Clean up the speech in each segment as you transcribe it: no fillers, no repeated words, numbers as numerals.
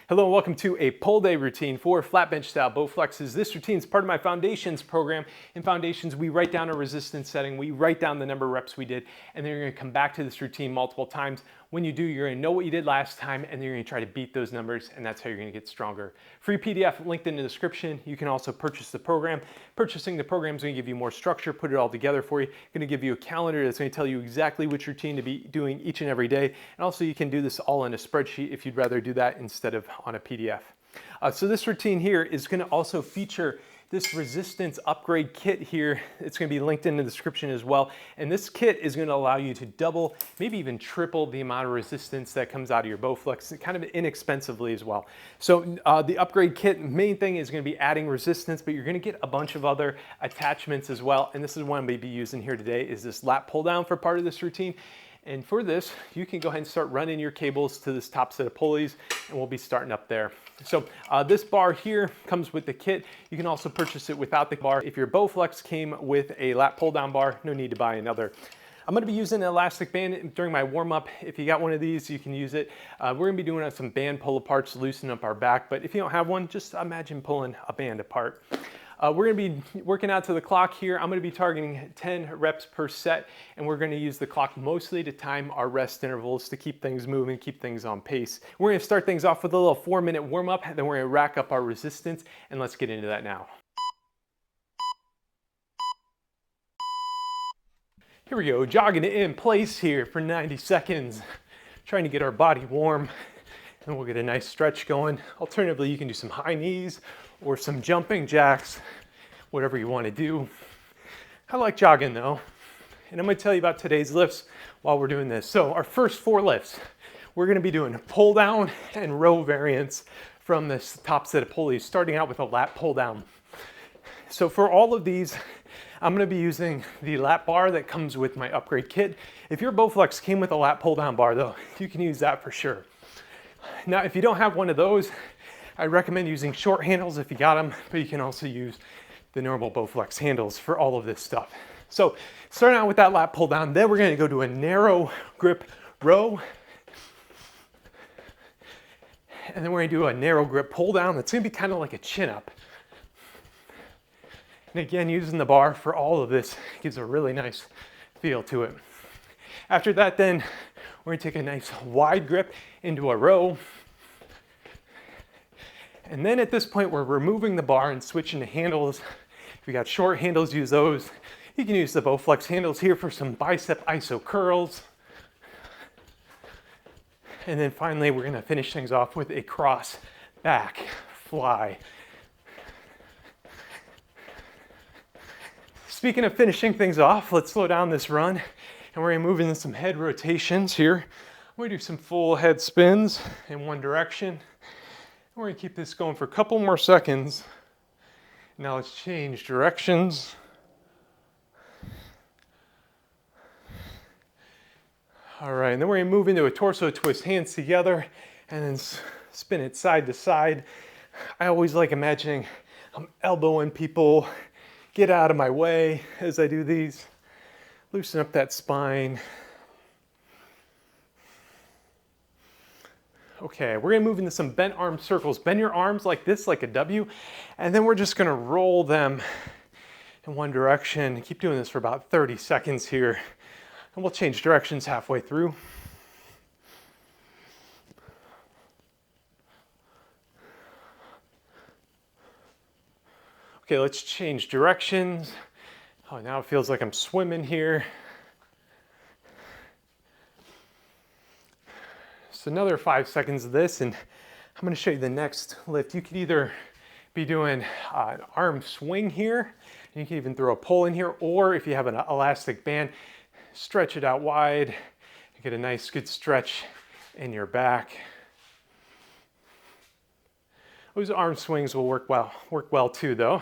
Hello and welcome to a pull day routine for flat bench style Bowflexes. This routine is part of my foundations program. In foundations, we write down a resistance setting, we write down the number of reps we did, and then you're gonna come back to this routine multiple times. When you do, you're gonna know what you did last time, and then you're gonna try to beat those numbers, and that's how you're gonna get stronger. Free PDF linked in the description. You can also purchase the program. Purchasing the program is gonna give you more structure, put it all together for you. Gonna give you a calendar that's gonna tell you exactly which routine to be doing each and every day. And also you can do this all in a spreadsheet if you'd rather do that instead of on a PDF. So this routine here is gonna also feature this resistance upgrade kit here. It's gonna be linked in the description as well. And this kit is gonna allow you to double, maybe even triple the amount of resistance that comes out of your Bowflex, kind of inexpensively as well. So the upgrade kit, main thing is gonna be adding resistance, but you're gonna get a bunch of other attachments as well. And this is what I'm gonna be using here today, is this lat pull down for part of this routine. And for this, you can go ahead and start running your cables to this top set of pulleys, and we'll be starting up there. So this bar here comes with the kit. You can also purchase it without the bar. If your Bowflex came with a lat pull down bar, no need to buy another. I'm gonna be using an elastic band during my warm up. If you got one of these, you can use it. We're gonna be doing some band pull aparts to loosen up our back, but if you don't have one, just imagine pulling a band apart. We're gonna be working out to the clock here. I'm gonna be targeting 10 reps per set, and we're gonna use the clock mostly to time our rest intervals to keep things moving, keep things on pace. We're gonna start things off with a little 4-minute warm up, then we're gonna rack up our resistance, and let's get into that now. Here we go, jogging it in place here for 90 seconds. Trying to get our body warm, and we'll get a nice stretch going. Alternatively, you can do some high knees or some jumping jacks, whatever you want to do. I like jogging though, and I'm going to tell you about today's lifts while we're doing this. So our first 4 lifts, we're going to be doing pull down and row variants from this top set of pulleys, starting out with a lat pull down. So for all of these, I'm going to be using the lat bar that comes with my upgrade kit. If your Bowflex came with a lat pull down bar though, you can use that for sure. Now, if you don't have one of those, I recommend using short handles if you got them, but you can also use the normal Bowflex handles for all of this stuff. So starting out with that lat pull down, then we're going to go to a narrow grip row. And then we're going to do a narrow grip pull down. That's going to be kind of like a chin up. And again, using the bar for all of this gives a really nice feel to it. After that, then we're going to take a nice wide grip into a row. And then at this point, we're removing the bar and switching to handles. If you got short handles, use those. You can use the Bowflex handles here for some bicep iso curls. And then finally, we're gonna finish things off with a cross back fly. Speaking of finishing things off, let's slow down this run. And we're gonna move into some head rotations here. We're gonna do some full head spins in one direction. We're gonna keep this going for a couple more seconds. Now let's change directions. All right, and then we're gonna move into a torso twist, hands together, and then spin it side to side. I always like imagining I'm elbowing people. Get out of my way as I do these. Loosen up that spine. Okay, we're gonna move into some bent arm circles. Bend your arms like this, like a W, and then we're just gonna roll them in one direction. Keep doing this for about 30 seconds here, and we'll change directions halfway through. Okay, let's change directions. Oh, now it feels like I'm swimming here. So another 5 seconds of this, and I'm gonna show you the next lift. You could either be doing an arm swing here, and you can even throw a pull in here, or if you have an elastic band, stretch it out wide, and get a nice good stretch in your back. Those arm swings will work well too though.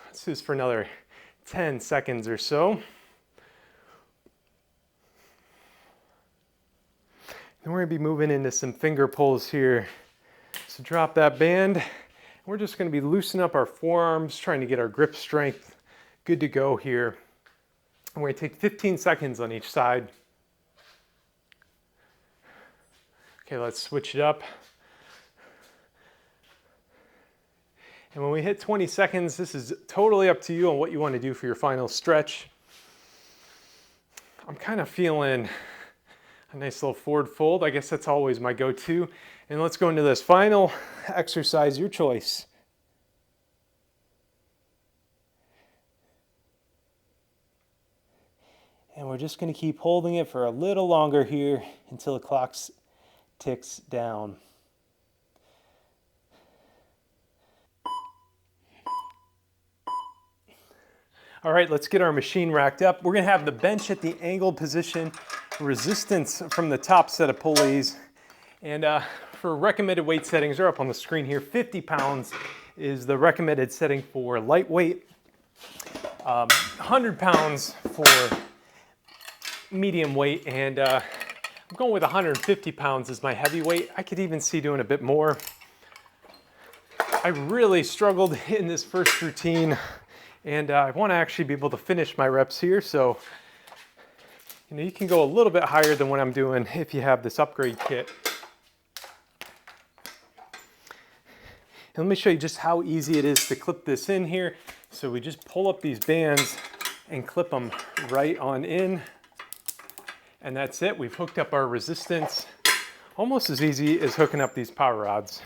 Let's do this for another 10 seconds or so. And we're gonna be moving into some finger pulls here. So drop that band. We're just gonna be loosening up our forearms, trying to get our grip strength good to go here. And we're gonna take 15 seconds on each side. Okay, let's switch it up. And when we hit 20 seconds, this is totally up to you on what you want to do for your final stretch. I'm kind of feeling a nice little forward fold. I guess that's always my go-to. And let's go into this final exercise, your choice. And we're just going to keep holding it for a little longer here until the clock ticks down. All right, let's get our machine racked up. We're gonna have the bench at the angled position, resistance from the top set of pulleys, and for recommended weight settings, they're up on the screen here. 50 pounds is the recommended setting for lightweight, 100 pounds for medium weight, and I'm going with 150 pounds as my heavyweight. I could even see doing a bit more. I really struggled in this first routine, and I want to actually be able to finish my reps here, so you can go a little bit higher than what I'm doing if you have this upgrade kit. And let me show you just how easy it is to clip this in here. So we just pull up these bands and clip them right on in, and that's it. We've hooked up our resistance. Almost as easy as hooking up these power rods.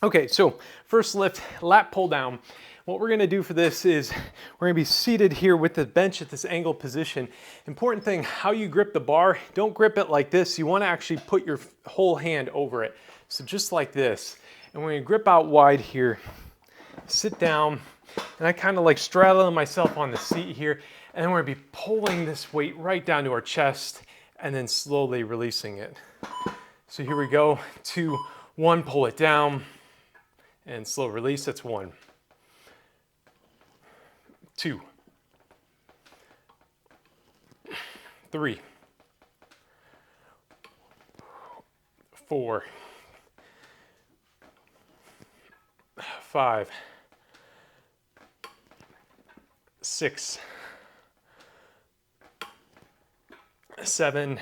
Okay, so first lift, lat pull down. What we're gonna do for this is we're gonna be seated here with the bench at this angled position. Important thing, how you grip the bar, don't grip it like this. You wanna actually put your whole hand over it. So just like this. And we're gonna grip out wide here, sit down, and I kind of like straddling myself on the seat here, and then we're gonna be pulling this weight right down to our chest and then slowly releasing it. So here we go, 2, 1, pull it down, and slow release, that's 1. 2, 3, 4, 5, 6, 7,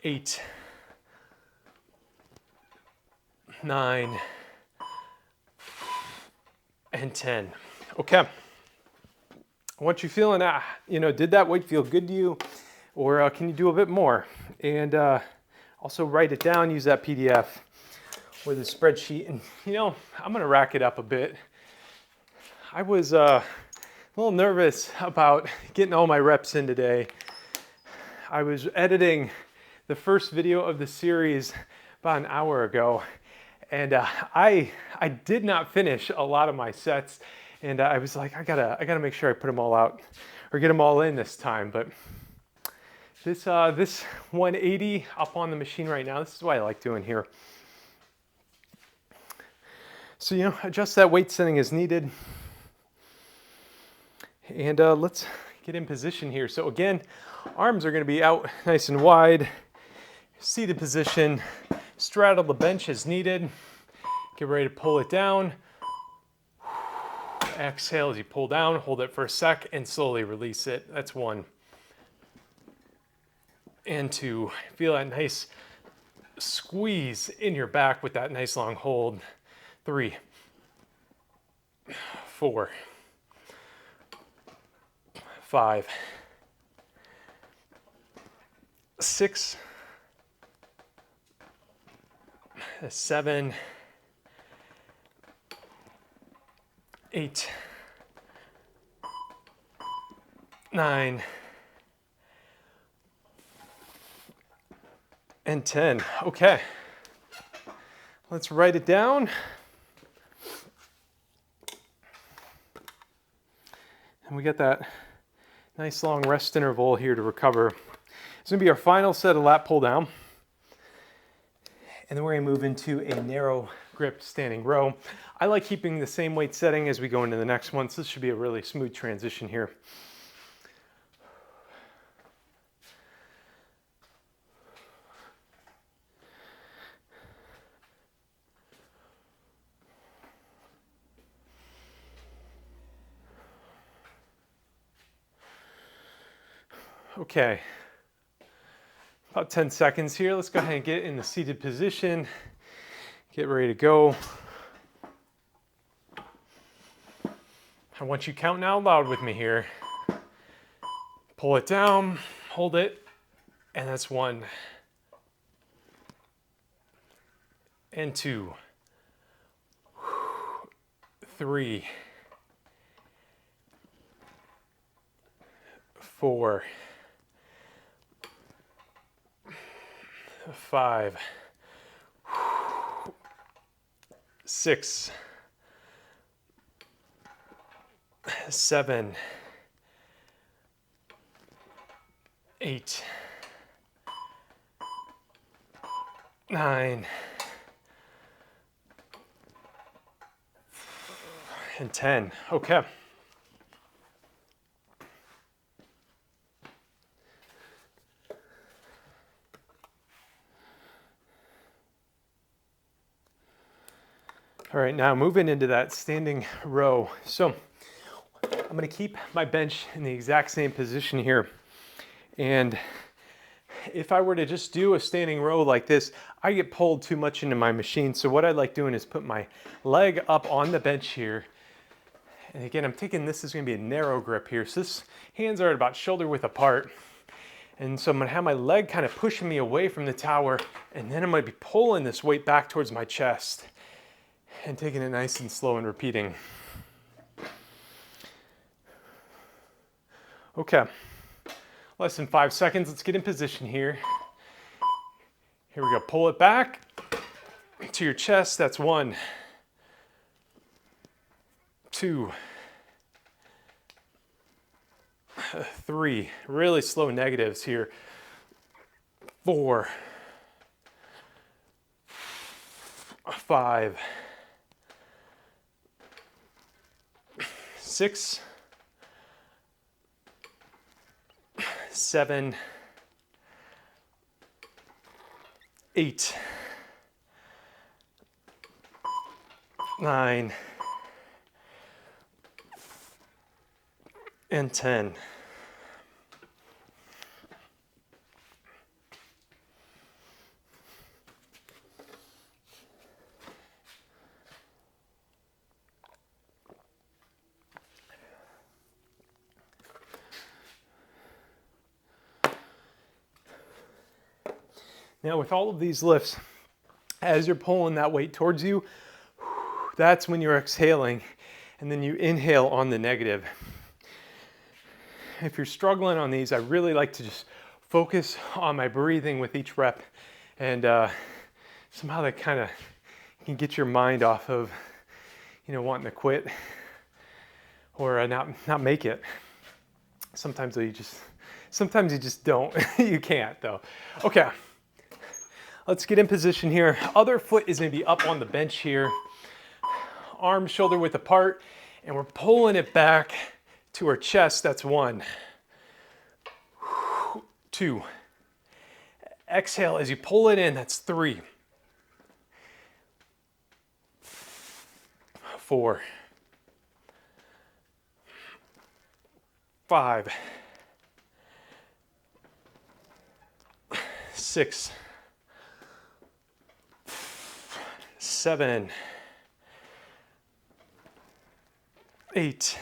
8, 9, and 10. Okay. What you feeling? Did that weight feel good to you? Or can you do a bit more? And also write it down, use that PDF with a spreadsheet. And I'm gonna rack it up a bit. I was a little nervous about getting all my reps in today. I was editing the first video of the series about an hour ago, and I did not finish a lot of my sets, and I was like, I gotta make sure I put them all out or get them all in this time. But this 180 up on the machine right now, this is what I like doing here. So adjust that weight setting as needed, and let's get in position here. So again, arms are going to be out nice and wide, seated position, straddle the bench as needed. Get ready to pull it down. Exhale as you pull down, hold it for a sec, and slowly release it. That's 1. And 2, feel that nice squeeze in your back with that nice long hold. 3, 4, 5, 6, 7, 8, 9, and 10. Okay, let's write it down. And we get that nice long rest interval here to recover. It's gonna be our final set of lat pull down. And then we're gonna move into a narrow grip standing row. I like keeping the same weight setting as we go into the next one, so this should be a really smooth transition here. Okay, About 10 seconds here. Let's go ahead and get in the seated position. Get ready to go. I want you counting out loud with me here. Pull it down, hold it, and that's 1 and 2, 3, 4, 5, 6, 7, 8, 9, and 10. Okay. All right, now moving into that standing row. So I'm going to keep my bench in the exact same position here. And if I were to just do a standing row like this, I get pulled too much into my machine. So what I like doing is put my leg up on the bench here. And again, I'm thinking this is going to be a narrow grip here. So this hands are at about shoulder width apart. And so I'm going to have my leg kind of pushing me away from the tower. And then I'm going to be pulling this weight back towards my chest and taking it nice and slow and repeating. Okay. Less than 5 seconds. Let's get in position here. Here we go. Pull it back to your chest. That's 1, 2, 3. Really slow negatives here. 4, 5, 6, 7, 8, 9, and 10. Now with all of these lifts, as you're pulling that weight towards you, that's when you're exhaling, and then you inhale on the negative. If you're struggling on these, I really like to just focus on my breathing with each rep, and somehow that kind of can get your mind off of, wanting to quit or not make it. Sometimes you just don't. You can't though. Okay. Let's get in position here. Other foot is going to be up on the bench here. Arms shoulder width apart, and we're pulling it back to our chest. That's 1, 2. Exhale as you pull it in. That's 3, 4, 5, 6, 7, 8,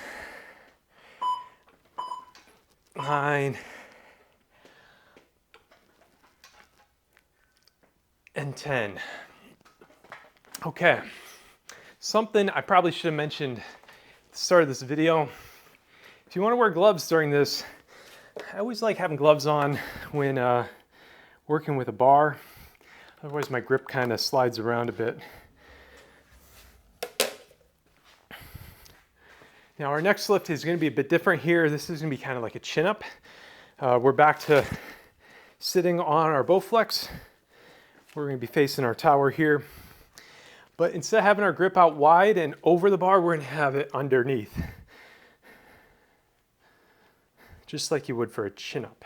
9, and 10. Okay, something I probably should have mentioned at the start of this video. If you want to wear gloves during this, I always like having gloves on when working with a bar. Otherwise my grip kind of slides around a bit. Now our next lift is going to be a bit different here. This is going to be kind of like a chin up. We're back to sitting on our Bowflex. We're going to be facing our tower here. But instead of having our grip out wide and over the bar, we're going to have it underneath. Just like you would for a chin up.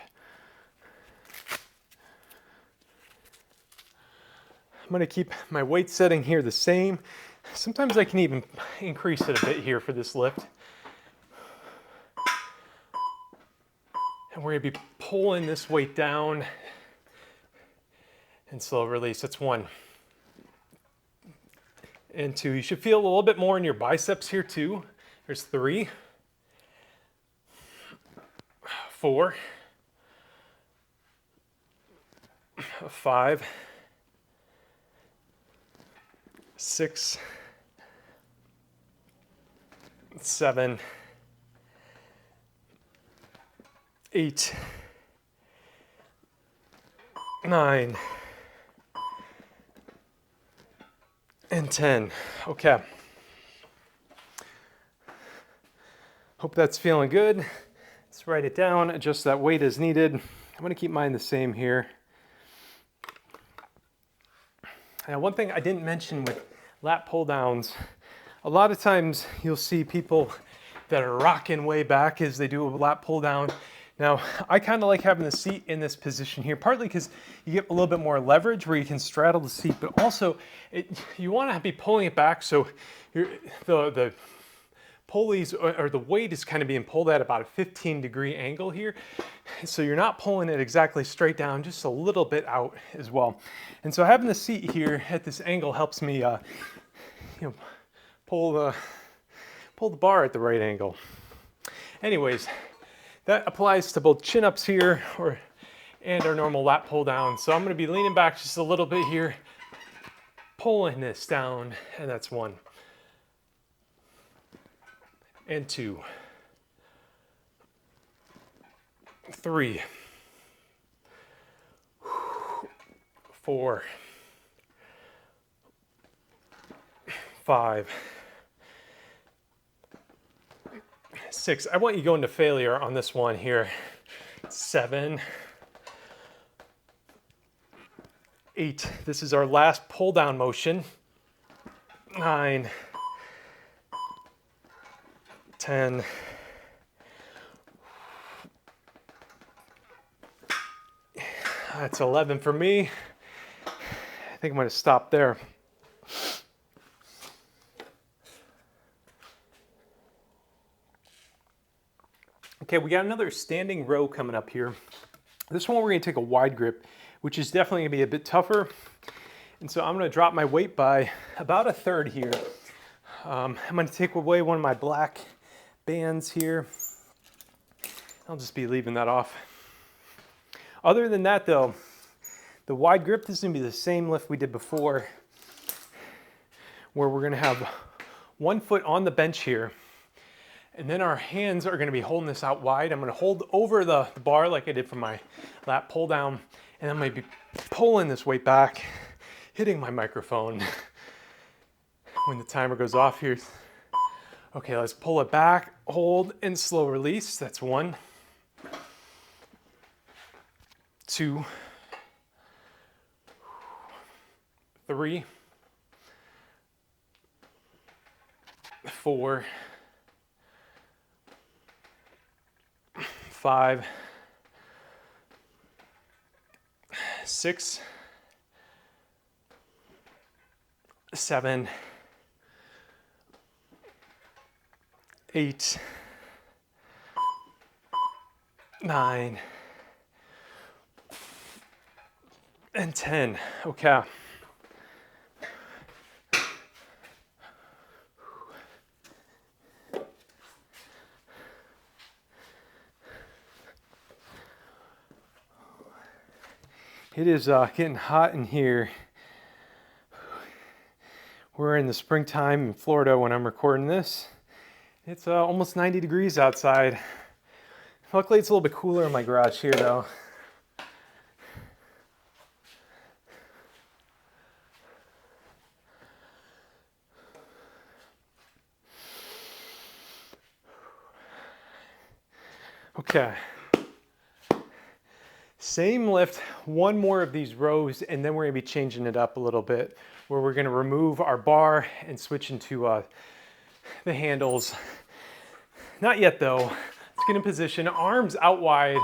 I'm going to keep my weight setting here the same. Sometimes I can even increase it a bit here for this lift. And we're going to be pulling this weight down and slow release. That's 1 and 2. You should feel a little bit more in your biceps here too. There's 3, 4, 5, 6, 7, 8, 9, and 10. Okay. Hope that's feeling good. Let's write it down, adjust that weight as needed. I'm going to keep mine the same here. Now, one thing I didn't mention with lat pull downs, a lot of times you'll see people that are rocking way back as they do a lat pull down. Now, I kind of like having the seat in this position here, partly because you get a little bit more leverage where you can straddle the seat, but also you want to be pulling it back so the pulleys or the weight is kind of being pulled at about a 15-degree angle here. So you're not pulling it exactly straight down, just a little bit out as well. And so having the seat here at this angle helps me pull the bar at the right angle. Anyways, that applies to both chin-ups here and our normal lat pull down. So I'm going to be leaning back just a little bit here, pulling this down, and that's 1 and 2, 3, 4, 5, 6. I want you going to failure on this one here. 7, 8. This is our last pull down motion. 9, 10, 11 for me. I think I'm going to stop there. Okay, we got another standing row coming up here. This one we're going to take a wide grip, which is definitely going to be a bit tougher. And so I'm going to drop my weight by about 1/3 here. I'm going to take away one of my black bands here. I'll just be leaving that off. Other than that though, the wide grip, this is going to be the same lift we did before, where we're going to have 1 foot on the bench here. And then our hands are going to be holding this out wide. I'm going to hold over the bar like I did for my lat pull down. And I'm going to be pulling this weight back, hitting my microphone when the timer goes off here. Okay, let's pull it back, hold, and slow release. That's 1, 2, 3, 4, 5, 6, 7, 8, 9, and 10. Okay. It is getting hot in here. We're in the springtime in Florida when I'm recording this. It's almost 90 degrees outside. Luckily it's a little bit cooler in my garage here though. Okay. Same lift, 1 more of these rows, and then we're going to be changing it up a little bit, where we're going to remove our bar and switch into the handles. Not yet though. Let's get in position, arms out wide,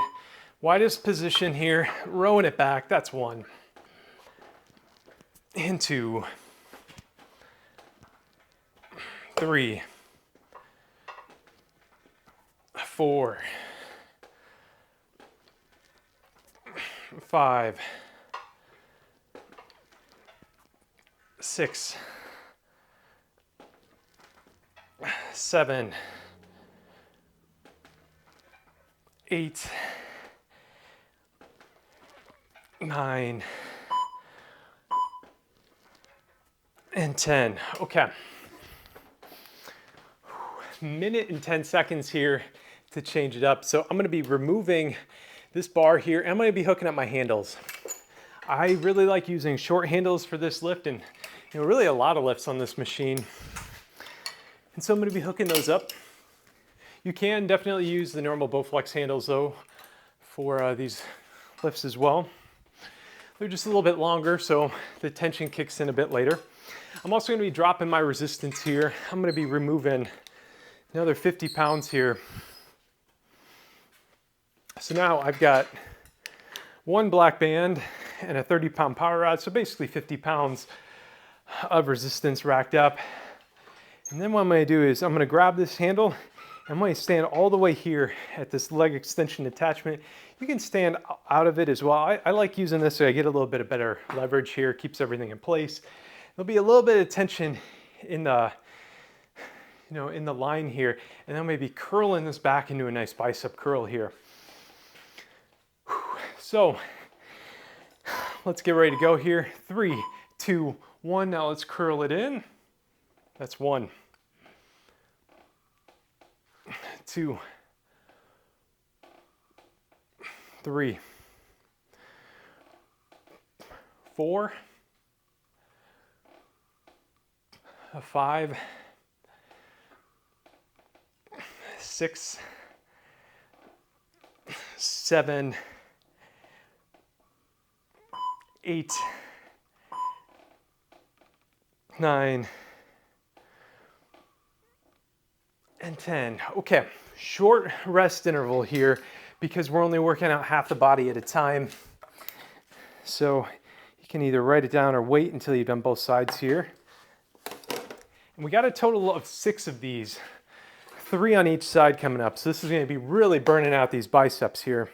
widest position here, rowing it back. That's 1 and 2, 3, 4, 5, 6, 7, 8, 9, and 10. Okay. Minute and 10 seconds here to change it up. So I'm gonna be removing this bar here, and I'm gonna be hooking up my handles. I really like using short handles for this lift, and really a lot of lifts on this machine. And so I'm gonna be hooking those up. You can definitely use the normal Bowflex handles though for these lifts as well. They're just a little bit longer, so the tension kicks in a bit later. I'm also gonna be dropping my resistance here. I'm gonna be removing another 50 pounds here. So now I've got one black band and a 30-pound power rod, so basically 50 pounds of resistance racked up. And then what I'm gonna do is I'm gonna grab this handle and I'm gonna stand all the way here at this leg extension attachment. You can stand out of it as well. I like using this so I get a little bit of better leverage here, keeps everything in place. There'll be a little bit of tension in the in the line here, and then maybe curling this back into a nice bicep curl here. So let's get ready to go here. 3, 2, 1. Now let's curl it in. That's 1, 2, 3, 4, 5, 6, 7, 8, 9, and 10. Okay, short rest interval here because we're only working out half the body at a time. So you can either write it down or wait until you've done both sides here. And we got a total of 6 of these, 3 on each side coming up. So this is gonna be really burning out these biceps here.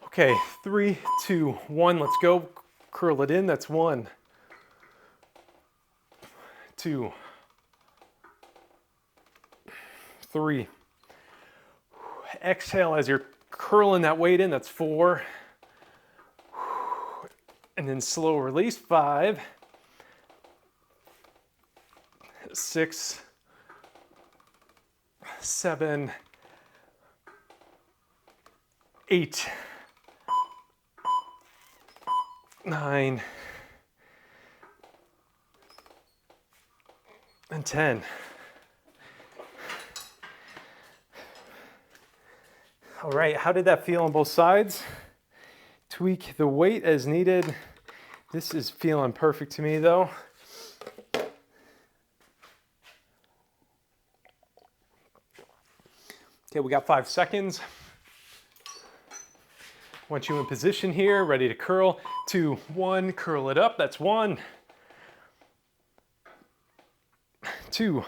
Okay, 3, 2, 1, let's go. Curl it in, that's 1, 2, 3. Exhale as you're curling that weight in, that's 4. And then slow release, 5, 6, 7, 8, 9, and 10. All right, how did that feel on both sides? Tweak the weight as needed. This is feeling perfect to me though. Okay, we got 5 seconds. Want you in position here, ready to curl. 2, 1, curl it up, that's 1. 2,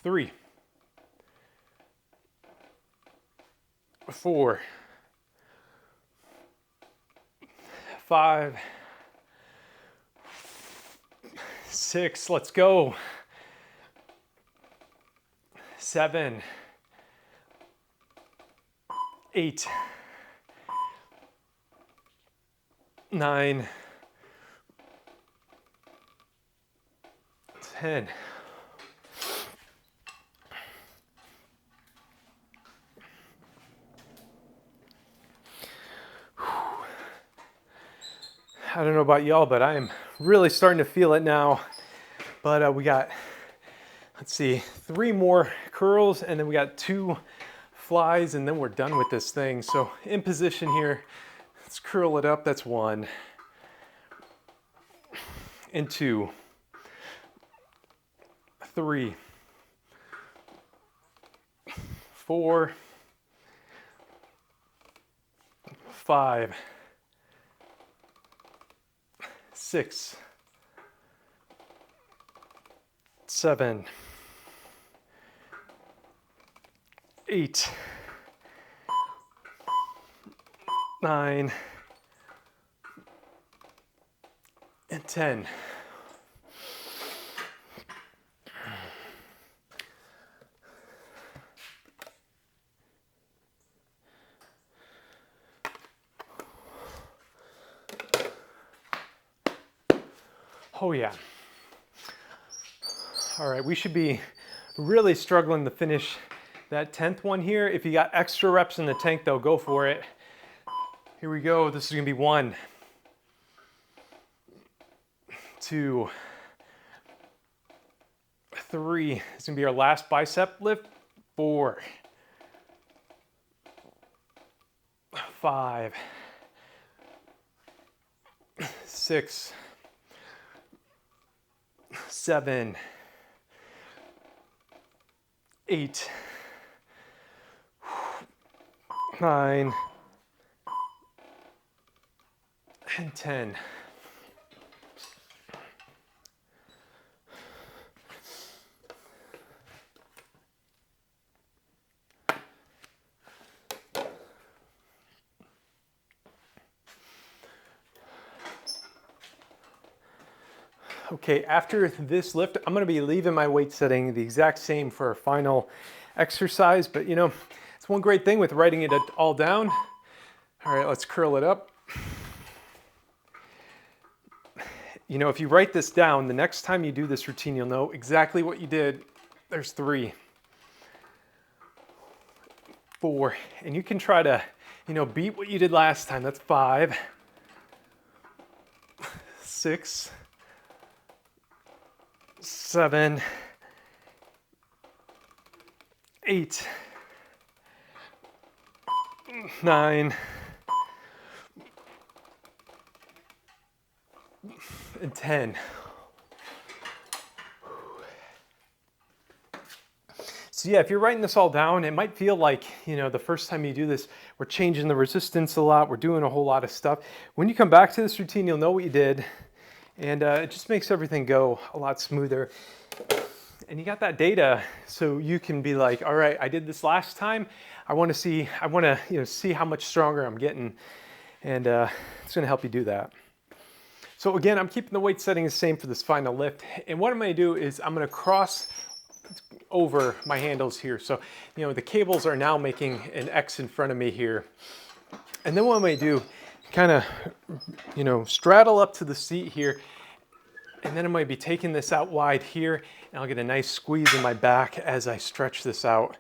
3, 4, 5, 6, let's go. 7, 8, 9, 10. I don't know about y'all, but I am really starting to feel it now. But we got, let's see, 3 more curls, and then we got 2 flies, and then we're done with this thing. So in position here, let's curl it up. That's 1 and 2, 3, 4, 5, 6, 7, 8, 9, and 10. Oh yeah. All right, we should be really struggling to finish that 10th one here. If you got extra reps in the tank though, go for it. Here we go. This is gonna be 1, 2, 3. It's gonna be our last bicep lift. 4, 5, 6, 7, 8, 9, and 10. Okay, after this lift, I'm gonna be leaving my weight setting the exact same for our final exercise, but you know, it's one great thing with writing it all down. All right, let's curl it up. You know, if you write this down, the next time you do this routine, you'll know exactly what you did. There's 3, 4, and you can try to, you know, beat what you did last time. That's 5, 6, 7, 8, 9, and 10. So yeah, if you're writing this all down, it might feel like, you know, the first time you do this, we're changing the resistance a lot, we're doing a whole lot of stuff. When you come back to this routine, you'll know what you did, and it just makes everything go a lot smoother. And you got that data, so you can be like, all right, I did this last time. I want to see how much stronger I'm getting, and it's going to help you do that. So again, I'm keeping the weight setting the same for this final lift, and what I'm going to do is I'm going to cross over my handles here. So, you know, the cables are now making an X in front of me here. And then what I'm going to do, kind of, you know, straddle up to the seat here. And then I'm going to be taking this out wide here, and I'll get a nice squeeze in my back as I stretch this out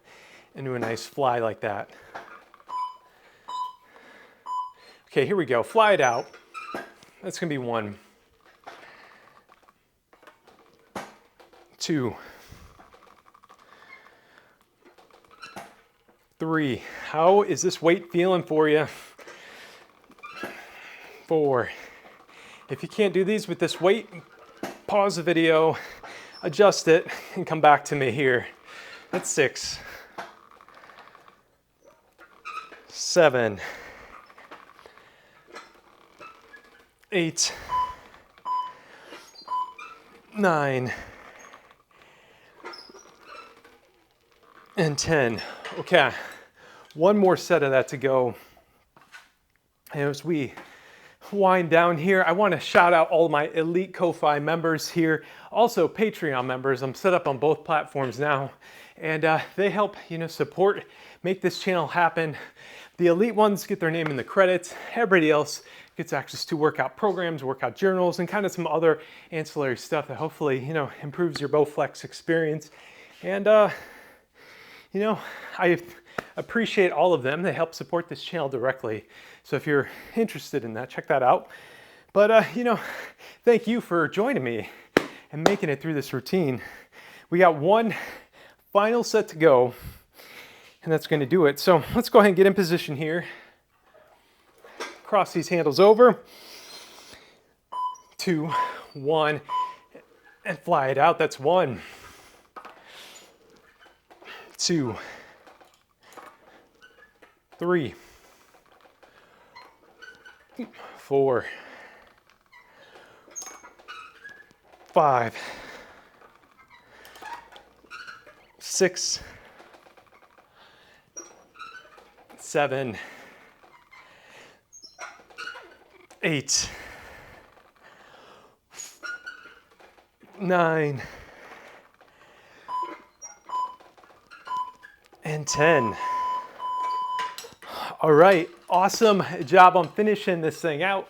into a nice fly like that. Okay, here we go. Fly it out. That's going to be 1, 2, 3. How is this weight feeling for you? 4. If you can't do these with this weight, pause the video, adjust it, and come back to me here. That's 6, 7, 8, 9, and 10. Okay, one more set of that to go. And as we wind down here, I want to shout out all my Elite Ko-Fi members here, also Patreon members. I'm set up on both platforms now, and they help, you know, support, make this channel happen. The Elite ones get their name in the credits. Everybody else gets access to workout programs, workout journals, and kind of some other ancillary stuff that hopefully, you know, improves your Bowflex experience. And you know, I appreciate all of them. They help support this channel directly. So if you're interested in that, check that out. But, you know, thank you for joining me and making it through this routine. We got one final set to go, and that's going to do it. So let's go ahead and get in position here. Cross these handles over. 2, 1, and fly it out. That's 1, 2, 3, 4, 5, 6, 7, 8, 9, and 10. All right, awesome job on finishing this thing out.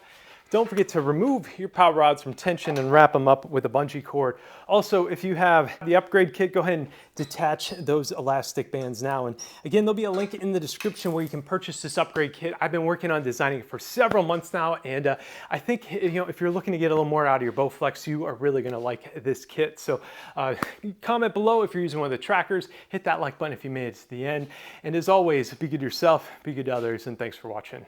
Don't forget to remove your power rods from tension and wrap them up with a bungee cord. Also, if you have the upgrade kit, go ahead and detach those elastic bands now. And again, there'll be a link in the description where you can purchase this upgrade kit. I've been working on designing it for several months now, and I think if you're looking to get a little more out of your Bowflex, you are really gonna like this kit. So comment below if you're using one of the trackers, hit that like button if you made it to the end. And as always, be good to yourself, be good to others, and thanks for watching.